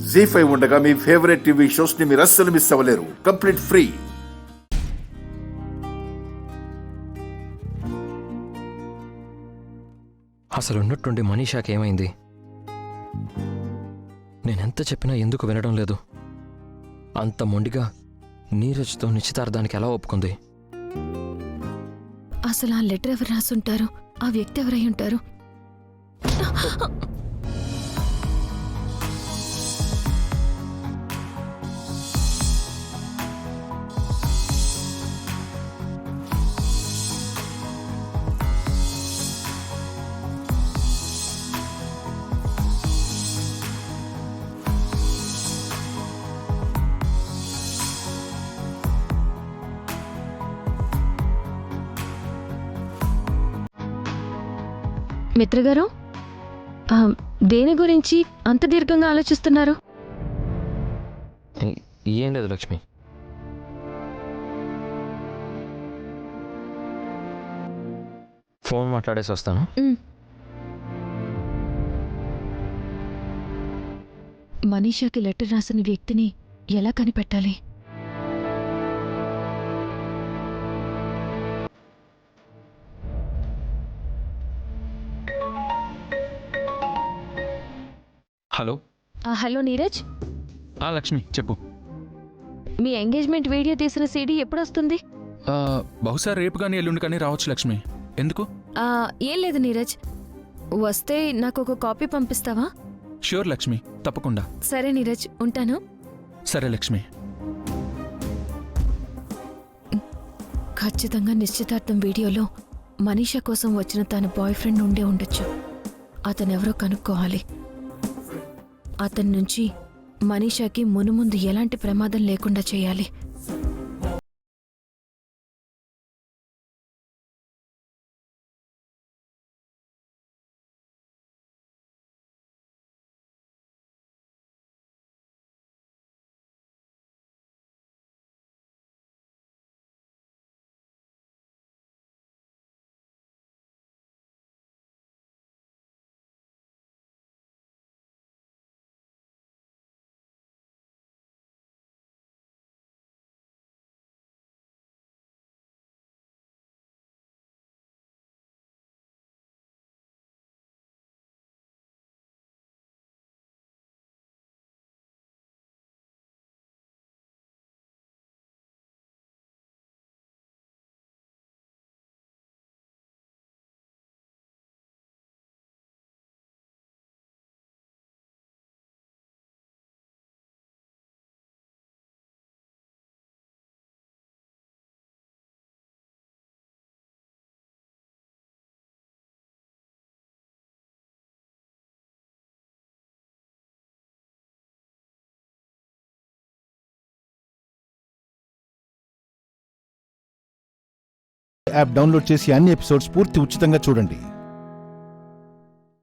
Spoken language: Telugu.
జీ5 ఉండగా మీ ఫేవరెట్ టీవీ షోస్ ని మీరు అస్సలు మిస్ అవ్వలేరు. Complete free. అసలు ఉన్నట్టుండి మనీషాకి ఏమైంది? నేనెంత చెప్పినా ఎందుకు వినడం లేదు? అంత మొండిగా నీరజ్తో నిశ్చితార్థానికి ఎలా ఒప్పుకుంది? అసలు ఆ లెటర్ ఎవరు రాసుంటారు? ఆ వ్యక్తి ఎవరై ఉంటారు? మిత్రగారు, దేని గురించి అంత దీర్ఘంగా ఆలోచిస్తున్నారు? ఏం లేదు లక్ష్మి. ఫోన్ మాట్లాడేసి వస్తాను. మనీషాకి లెటర్ రాసిన వ్యక్తిని ఎలా కనిపెట్టాలి? హలో. హలో నీరజ్. లక్ష్మి చెప్పు. మీ ఎంగేజ్మెంట్ వీడియో తీసిన సీడీ ఎప్పుడు వస్తుంది? బహుశా రేపు కానీ ఎల్లుండి కానీ రావచ్చు లక్ష్మి. ఎందుకు? ఏం లేదు నీరజ్, వస్తే నాకు ఒక కాపీ పంపిస్తావా? ష్యూర్ లక్ష్మి, తప్పకుండా. సరే నీరజ్, ఉంటాను. సరే లక్ష్మి. ఖచ్చితంగా నిశ్చితార్థం వీడియోలో మనీషా కోసం వచ్చిన తన బాయ్ ఫ్రెండ్ ఉండే ఉండొచ్చు. అతనెవరో కనుక్కోవాలి. అతని నుంచి మనీషాకి మునుముందు ఎలాంటి ప్రమాదం లేకుండా చేయాలి. యాప్ డౌన్లోడ్ చేసి అన్ని ఎపిసోడ్స్ పూర్తి ఉచితంగా చూడండి.